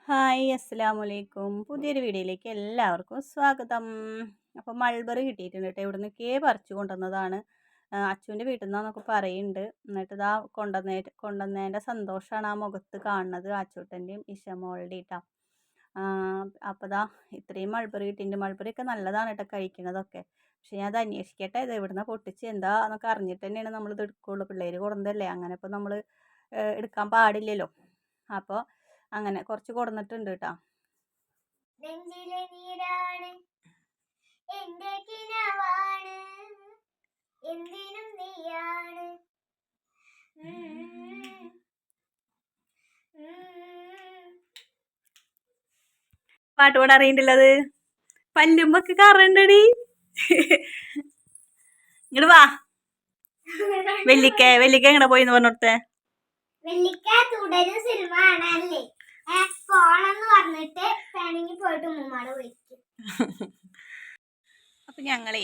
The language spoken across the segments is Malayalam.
ഹായ് അസ്സലാമു അലൈക്കും. പുതിയൊരു വീഡിയോയിലേക്ക് എല്ലാവർക്കും സ്വാഗതം. അപ്പോൾ മൾബറി കിട്ടിയിട്ടുണ്ട് കേട്ടോ. എവിടുന്നൊക്കെ പറിച്ചു കൊണ്ടുവന്നതാണ്. അച്ചുവിൻ്റെ വീട്ടിൽ നിന്നാന്നൊക്കെ പറയുന്നുണ്ട്. എന്നിട്ട് ഇതാ കൊണ്ടുവന്നതിൻ്റെ സന്തോഷമാണ് ആ മുഖത്ത് കാണുന്നത്. അച്ചൂട്ടൻ്റെയും ഇഷമോളുടെയും കേട്ടോ. അപ്പോൾ ഇതാ ഇത്രയും മൾബറി കിട്ടിയിട്ടുണ്ട്. മൾബറിയൊക്കെ നല്ലതാണ് കേട്ടോ കഴിക്കുന്നതൊക്കെ. പക്ഷേ ഞാൻ അത് അന്വേഷിക്കട്ടെ, ഇത് എവിടുന്ന പൊട്ടിച്ച് എന്താ എന്നൊക്കെ അറിഞ്ഞിട്ട് തന്നെയാണ് നമ്മളിത് എടുക്കുകയുള്ളൂ. പിള്ളേർ കൊടുന്നതല്ലേ, അങ്ങനെ ഇപ്പോൾ നമ്മൾ എടുക്കാൻ പാടില്ലല്ലോ. അപ്പോൾ അങ്ങനെ കുറച്ച് കൊടുന്നിട്ടുണ്ട് കേട്ടോ. നെഞ്ചിലെ നീരാണ് എന്റെ കിനാവാണ് എന്തിനും നീയാണ്. പാട്ട് പാടാൻ അറിയണ്ടല്ലത്. പല്ലുമ്പൊക്കെ കറണ്ടടി. ഇങ്ങോട്ട് വാ. വെള്ളിക്ക എങ്ങനെ പോയിന്ന് പറഞ്ഞോടത്തെ. വെള്ളിക്ക തുടരും സിനിമ കാണാനല്ലേ പോണെന്ന് പറഞ്ഞിട്ട് വേണമെങ്കിൽ പോയിട്ട് ഉമ്മാടെ വിളിക്കും. അപ്പൊ ഞങ്ങളേ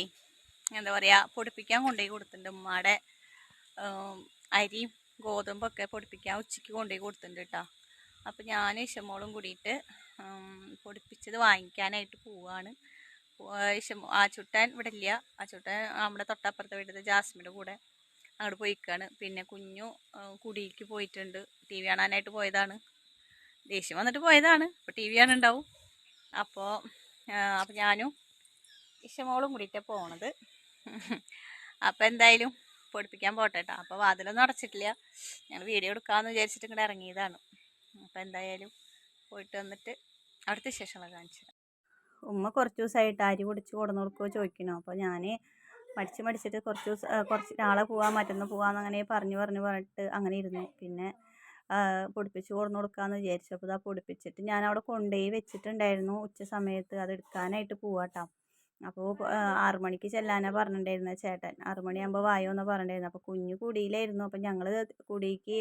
എന്താ പറയാ പൊടിപ്പിക്കാൻ കൊണ്ടുപോയി കൊടുത്തിട്ടുണ്ട്. ഉമ്മാടെ അരിയും ഗോതമ്പൊക്കെ പൊടിപ്പിക്കാൻ ഉച്ചയ്ക്ക് കൊണ്ടുപോയി കൊടുത്തിട്ടുണ്ട് കേട്ടോ. അപ്പം ഞാൻ ഇഷമോളും കൂടിയിട്ട് പൊടിപ്പിച്ചത് വാങ്ങിക്കാനായിട്ട് പോവാണ്. ആച്ചുട്ടൻ ഇവിടെ ഇല്ല. ആച്ചുട്ടൻ നമ്മുടെ തൊട്ടപ്പുറത്തെ വീട്ടിൽ ജാസ്മിൻ്റെ കൂടെ അങ്ങോട്ട് പോയിക്കാണ്. പിന്നെ കുഞ്ഞു കുടിയിലേക്ക് പോയിട്ടുണ്ട്. ടി വി കാണാനായിട്ട് പോയതാണ്. ദേഷ്യം വന്നിട്ട് പോയതാണ്. അപ്പോൾ ടി വി കാണുന്നുണ്ടാവും. അപ്പോൾ ഞാനും ഇഷമോളും കൂടിയിട്ടാണ് പോണത്. അപ്പോൾ എന്തായാലും പൊടിപ്പിക്കാൻ പോട്ടെ കേട്ടോ. അപ്പോൾ വാതിലൊന്നും അടച്ചിട്ടില്ല. ഞങ്ങൾ വീഡിയോ എടുക്കാമെന്ന് വിചാരിച്ചിട്ട് ഇങ്ങോട്ട് ഇറങ്ങിയതാണ്. അപ്പോൾ എന്തായാലും പോയിട്ട് വന്നിട്ട് അവിടുത്തെ വിശേഷങ്ങളൊക്കെ കാണിച്ചു. ഉമ്മ കുറച്ച് ദിവസമായിട്ട് അരി പൊടിച്ച് കൊടുന്ന് കൊടുക്കുകയോ ചോദിക്കണം. അപ്പോൾ ഞാൻ മടിച്ചിട്ട് കുറച്ച് നാളെ പോവാം മറ്റന്ന് പോവാമെന്ന് അങ്ങനെ പറഞ്ഞിട്ട് അങ്ങനെ ഇരുന്നു. പിന്നെ പൊടിപ്പിച്ച് കൊടുന്ന് കൊടുക്കാമെന്ന് വിചാരിച്ചു. അപ്പോൾ ഇതാ പൊടിപ്പിച്ചിട്ട് ഞാൻ അവിടെ കൊണ്ടുപോയി വെച്ചിട്ടുണ്ടായിരുന്നു. ഉച്ച സമയത്ത് അത് എടുക്കാനായിട്ട് പോവാട്ടോ. അപ്പോൾ 6 മണിക്ക് ചെല്ലാനാണ് പറഞ്ഞിട്ടുണ്ടായിരുന്നത് ചേട്ടൻ. 6 മണിയാകുമ്പോൾ വായോന്ന് പറഞ്ഞിട്ടുണ്ടായിരുന്നു. അപ്പോൾ കുഞ്ഞു കുടിയിലായിരുന്നു. അപ്പോൾ ഞങ്ങൾ കുടിക്ക്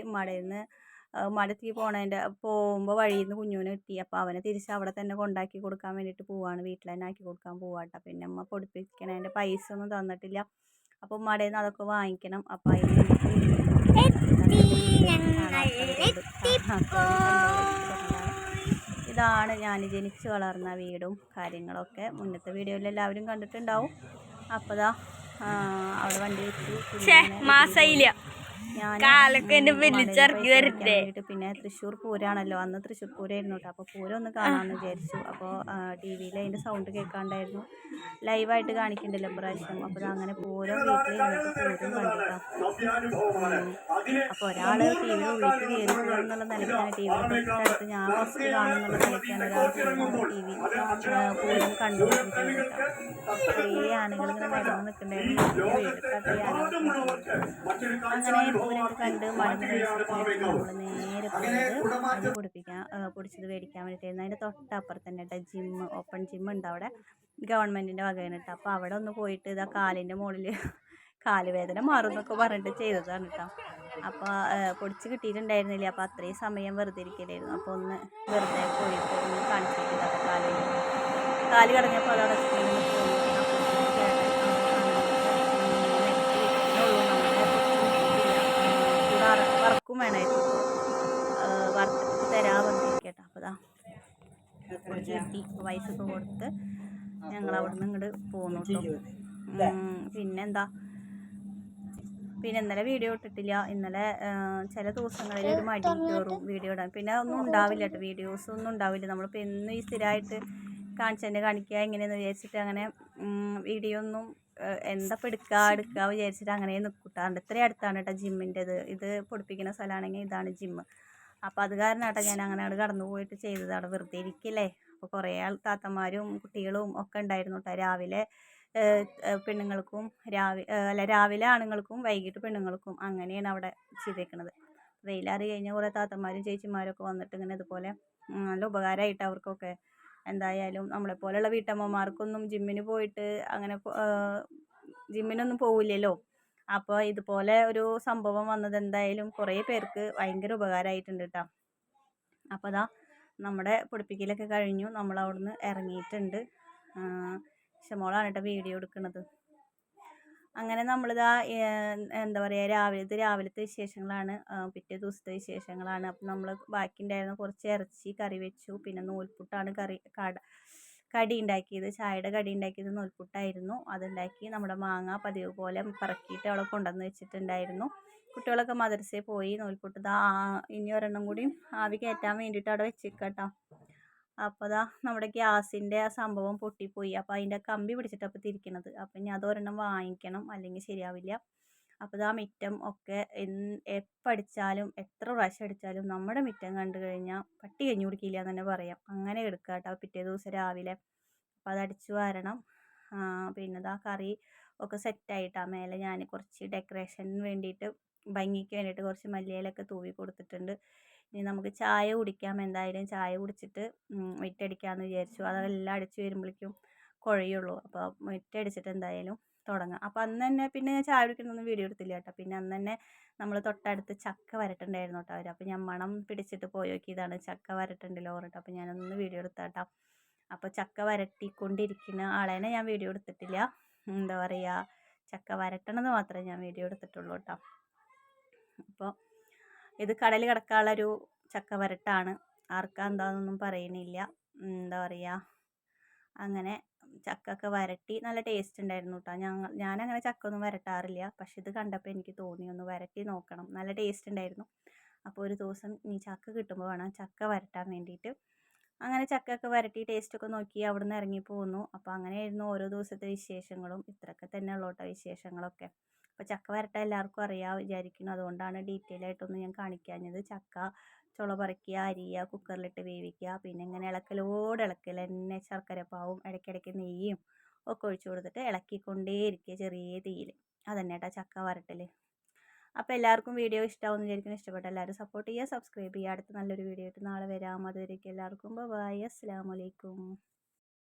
മടത്തി പോകുമ്പോൾ വഴിയിൽ നിന്ന് കുഞ്ഞുവിനെ കിട്ടി. അപ്പോൾ അവനെ തിരിച്ച് അവിടെ തന്നെ കൊണ്ടാക്കി കൊടുക്കാൻ വേണ്ടിയിട്ട് പോവാണ്. വീട്ടിൽ തന്നെ ആക്കി കൊടുക്കാൻ പോവാട്ടോ. പിന്നെ അമ്മ പൊടിപ്പിക്കണതിൻ്റെ പൈസ ഒന്നും തന്നിട്ടില്ല. അപ്പോൾ ഉമ്മയുടെ നിന്ന് അതൊക്കെ വാങ്ങിക്കണം. അപ്പോൾ ഇതാണ് ഞാൻ ജനിച്ച് വളർന്ന വീടും കാര്യങ്ങളൊക്കെ. മുന്നത്തെ വീഡിയോയിൽ എല്ലാവരും കണ്ടിട്ടുണ്ടാവും. അപ്പോൾ ദാ അവിടെ വണ്ടി വെച്ചു. മാസയില്ല പിന്നെ തൃശ്ശൂർ പൂരാണല്ലോ, അന്ന് തൃശ്ശൂർ പൂരമായിരുന്നു കേട്ടോ. അപ്പോൾ പൂരം ഒന്ന് കാണാമെന്ന് വിചാരിച്ചു. അപ്പോൾ ടി വിയിൽ അതിൻ്റെ സൗണ്ട് കേൾക്കാണ്ടായിരുന്നു. ലൈവായിട്ട് കാണിക്കണ്ടല്ലോ പ്രാവശ്യം. അപ്പോൾ അങ്ങനെ പൂരം വീട്ടിൽ ഇരുന്നിട്ട് പൂരം കണ്ടിട്ടോ. അപ്പോൾ ഒരാൾ ടി വിയുടെ ഉള്ളിലേക്ക് കയറി പോകുന്നുള്ള നിലയ്ക്കാണ്, ടി വിയുടെ തൊട്ടടുത്ത് ഞാൻ ഫസ്റ്റ് കാണുന്നുള്ള നിലയ്ക്കാണ് ഒരാൾ ടി വി പൂരം കണ്ടുകൊണ്ടിരിക്കുന്നത് കേട്ടോ. കുറേ ആനകൾ ഇങ്ങനെ നടന്ന് നിൽക്കുന്നുണ്ടായിരുന്നു. അങ്ങനെ പൂരൊക്കെ കണ്ട് മടങ്ങി കഴിച്ചിട്ട് നമ്മൾ നേരെ പോയത് അത് പൊടിച്ചത് മേടിക്കാൻ വേണ്ടിയിട്ടായിരുന്നു. അതിൻ്റെ തൊട്ടപ്പുറത്ത് തന്നെ കേട്ടോ ജിമ്മ്, ഓപ്പൺ ജിമ്മ് ഉണ്ട് അവിടെ, ഗവൺമെൻറ്റിൻ്റെ വകയാണ് കേട്ടോ. അപ്പോൾ അവിടെ ഒന്ന് പോയിട്ട് ഇതാ കാലിൻ്റെ മുകളിൽ കാലുവേദന മാറുമെന്നൊക്കെ പറഞ്ഞിട്ട് ചെയ്തതാണ് കേട്ടോ. അപ്പോൾ പൊടിച്ച് കിട്ടിയിട്ടുണ്ടായിരുന്നില്ല. അപ്പോൾ അത്രയും സമയം വെറുതെ ഇരിക്കലായിരുന്നു. അപ്പോൾ ഒന്ന് വെറുതെ പോയിട്ട് ഒന്ന് കാണിച്ചിട്ടില്ല. കാല് കടഞ്ഞപ്പോൾ അതവിടെ വർക്കും വേണമായിരുന്നു. വറുത്തിട്ട് തരാമെന്നിരിക്കട്ടോ. അപ്പോൾ അതാ പൊടിച്ച് കിട്ടി. പൈസയൊക്കെ കൊടുത്ത് ഞങ്ങൾ അവിടെ നിന്ന് ഇങ്ങോട്ട് പോന്നു കേട്ടോ. പിന്നെ ഇന്നലെ വീഡിയോ ഇട്ടിട്ടില്ല. ഇന്നലെ ചില ദിവസങ്ങളിൽ ഒരു മടി കയറും വീഡിയോ ഇടാൻ. പിന്നെ ഒന്നും ഉണ്ടാവില്ല കേട്ടോ, വീഡിയോസ് ഒന്നും ഉണ്ടാവില്ല. നമ്മളിപ്പോൾ എന്നും ഈ സ്ഥിരമായിട്ട് കാണിക്കുക എങ്ങനെയെന്ന് വിചാരിച്ചിട്ട് അങ്ങനെ വീഡിയോ ഒന്നും എന്താ എടുക്കുക വിചാരിച്ചിട്ട് അങ്ങനെ നിൽക്കൂട്ടാറുണ്ട്. ഇത്രയും അടുത്താണ് കേട്ടോ ജിമ്മിൻ്റെത്. ഇത് പൊടിപ്പിക്കുന്ന സ്ഥലമാണെങ്കിൽ ഇതാണ് ജിമ്മ്. അപ്പോൾ അത് കാരണം കേട്ടോ ഞാൻ അങ്ങനെ അവിടെ കടന്നു പോയിട്ട് ചെയ്തത്. അവിടെ വെറുതെ ഇരിക്കില്ലേ. അപ്പോൾ കുറേ താത്തമാരും കുട്ടികളും ഒക്കെ ഉണ്ടായിരുന്നു കേട്ടോ. രാവിലെ പെണ്ണുങ്ങൾക്കും രാവിലെ ആണുങ്ങൾക്കും വൈകിട്ട് പെണ്ണുങ്ങൾക്കും അങ്ങനെയാണ് അവിടെ ചെയ്തേക്കുന്നത്. വെയിലാറി കഴിഞ്ഞാൽ കുറേ താത്തമാരും ചേച്ചിമാരൊക്കെ വന്നിട്ട് ഇങ്ങനെ ഇതുപോലെ നല്ല ഉപകാരമായിട്ട് അവർക്കൊക്കെ. എന്തായാലും നമ്മളെപ്പോലെയുള്ള വീട്ടമ്മമാർക്കൊന്നും ജിമ്മിന് പോയിട്ട് അങ്ങനെ ജിമ്മിനൊന്നും പോവില്ലല്ലോ. അപ്പോൾ ഇതുപോലെ ഒരു സംഭവം വന്നത് എന്തായാലും കുറേ പേർക്ക് ഭയങ്കര ഉപകാരമായിട്ടുണ്ട് കേട്ടോ. അപ്പോൾ അതാ നമ്മുടെ പൊടിപ്പിക്കലൊക്കെ കഴിഞ്ഞു. നമ്മളവിടുന്ന് ഇറങ്ങിയിട്ടുണ്ട്. ഇഷമോളാണ് കേട്ടോ വീഡിയോ എടുക്കുന്നത്. അങ്ങനെ നമ്മളിതാ എന്താ പറയുക രാവിലത്തെ വിശേഷങ്ങളാണ്. പിറ്റേ ദിവസത്തെ വിശേഷങ്ങളാണ്. അപ്പം നമ്മൾ ബാക്കി ഉണ്ടായിരുന്ന കുറച്ച് ഇറച്ചി കറി വെച്ചു. പിന്നെ നൂൽപുട്ടാണ് കടി ഉണ്ടാക്കിയത്. ചായയുടെ കടി ഉണ്ടാക്കിയത് നൂൽപുട്ടായിരുന്നു. അതുണ്ടാക്കി നമ്മുടെ മാങ്ങ പതിവ് പോലെ പറക്കിയിട്ട് അവിടെ കൊണ്ടുവന്ന് വെച്ചിട്ടുണ്ടായിരുന്നു. കുട്ടികളൊക്കെ മദ്രസയിൽ പോയി. നൂൽപുട്ട് ഇനി ഒരെണ്ണം കൂടി ആവി കയറ്റാൻ വേണ്ടിയിട്ട് അവിടെ വെച്ചേക്കട്ടോ. അപ്പോൾ നമ്മുടെ ഗ്യാസിൻ്റെ ആ സംഭവം പൊട്ടിപ്പോയി. അപ്പോൾ അതിൻ്റെ കമ്പി പിടിച്ചിട്ട് അപ്പോൾ തിരിക്കണത്. അപ്പം ഇനി അതൊരെണ്ണം വാങ്ങിക്കണം, അല്ലെങ്കിൽ ശരിയാവില്ല. അപ്പോൾ മിറ്റം ഒക്കെ എപ്പോൾ അടിച്ചാലും എത്ര പ്രാവശ്യം അടിച്ചാലും നമ്മുടെ മിറ്റം കണ്ടു കഴിഞ്ഞാൽ പട്ടി കഞ്ഞി കുടിക്കില്ല എന്ന് തന്നെ പറയാം. അങ്ങനെ എടുക്കുക കേട്ടോ പിറ്റേ ദിവസം രാവിലെ. അപ്പോൾ അത് അടിച്ചു വാരണം. പിന്നെ കറി ഒക്കെ സെറ്റായിട്ടാണ്. മേലെ ഞാൻ കുറച്ച് ഡെക്കറേഷന് വേണ്ടിയിട്ട് ഭംഗിക്ക് വേണ്ടിയിട്ട് കുറച്ച് മല്ലിയിലൊക്കെ തൂവി കൊടുത്തിട്ടുണ്ട്. ഇനി നമുക്ക് ചായ കുടിക്കാം. എന്തായാലും ചായ കുടിച്ചിട്ട് മിറ്റടിക്കാമെന്ന് വിചാരിച്ചു. അതെല്ലാം അടിച്ച് വരുമ്പോഴേക്കും കുഴയുള്ളൂ. അപ്പോൾ മിറ്റടിച്ചിട്ട് എന്തായാലും തുടങ്ങാം. അപ്പോൾ അന്ന് തന്നെ പിന്നെ ഞാൻ ചായ കുടിക്കുന്നൊന്നും വീഡിയോ എടുത്തില്ല കേട്ടോ. പിന്നെ അന്ന് തന്നെ നമ്മൾ തൊട്ടടുത്ത് ചക്ക വരട്ടുണ്ടായിരുന്നു കേട്ടോ അവർ. അപ്പോൾ ഞാൻ മണം പിടിച്ചിട്ട് പോയി നോക്കിയതാണ് ചക്ക വരട്ടുണ്ടല്ലോ പറഞ്ഞിട്ട്. അപ്പോൾ ഞാനൊന്ന് വീഡിയോ എടുത്താട്ടോ. അപ്പോൾ ചക്ക വരട്ടിക്കൊണ്ടിരിക്കുന്ന ആളേനെ ഞാൻ വീഡിയോ എടുത്തിട്ടില്ല. എന്താ പറയുക, ചക്ക വരട്ടണമെന്ന് മാത്രമേ ഞാൻ വീഡിയോ എടുത്തിട്ടുള്ളൂ കേട്ടോ. അപ്പോൾ ഇത് കടൽ കിടക്കാനുള്ളൊരു ചക്ക വരട്ടാണ്. ആർക്കാ എന്താണെന്നൊന്നും പറയുന്നില്ല. എന്താ പറയുക, അങ്ങനെ ചക്കൊക്കെ വരട്ടി നല്ല ടേസ്റ്റ് ഉണ്ടായിരുന്നു കേട്ടോ. ഞാനങ്ങനെ ചക്ക ഒന്നും വരട്ടാറില്ല. പക്ഷെ ഇത് കണ്ടപ്പോൾ എനിക്ക് തോന്നി ഒന്ന് വരട്ടി നോക്കണം. നല്ല ടേസ്റ്റ് ഉണ്ടായിരുന്നു. അപ്പോൾ ഒരു ദിവസം ഈ ചക്ക കിട്ടുമ്പോൾ വേണം ചക്ക വരട്ടാൻ വേണ്ടിയിട്ട്. അങ്ങനെ ചക്കയൊക്കെ വരട്ടി ടേസ്റ്റൊക്കെ നോക്കി അവിടെ നിന്ന് ഇറങ്ങി പോന്നു. അപ്പോൾ അങ്ങനെയായിരുന്നു ഓരോ ദിവസത്തെ വിശേഷങ്ങളും. ഇത്രയൊക്കെ തന്നെ ഉള്ളൂ കേട്ടോ വിശേഷങ്ങളൊക്കെ. അപ്പോൾ ചക്ക വരട്ടാൻ എല്ലാവർക്കും അറിയാം വിചാരിക്കുന്നു. അതുകൊണ്ടാണ് ഡീറ്റെയിൽ ആയിട്ടൊന്നും ഞാൻ കാണിക്കാഞ്ഞത്. ചക്ക ചുള പറിക്കുക, അരിയുക, കുക്കറിലിട്ട് വേവിക്കുക, പിന്നെ ഇങ്ങനെ ഇളക്കൽ തന്നെ. ശർക്കരപ്പാവും ഇടയ്ക്കിടയ്ക്ക് നെയ്യും ഒക്കെ ഒഴിച്ചു കൊടുത്തിട്ട് ഇളക്കിക്കൊണ്ടേയിരിക്കുക ചെറിയ തീയിൽ. അതന്നെ കേട്ടോ ചക്ക വരട്ടൽ. അപ്പോൾ എല്ലാവർക്കും വീഡിയോ ഇഷ്ടമാവുമെന്ന് വിചാരിക്കുന്നു. ഇഷ്ടപ്പെട്ട എല്ലാവരും സപ്പോർട്ട് ചെയ്യുക, സബ്സ്ക്രൈബ് ചെയ്യുക. അടുത്ത നല്ലൊരു വീഡിയോ ആയിട്ട് നാളെ വരാം. അതുവരേക്കും എല്ലാവർക്കും ബൈ. അസ്സലാമു അലൈക്കും.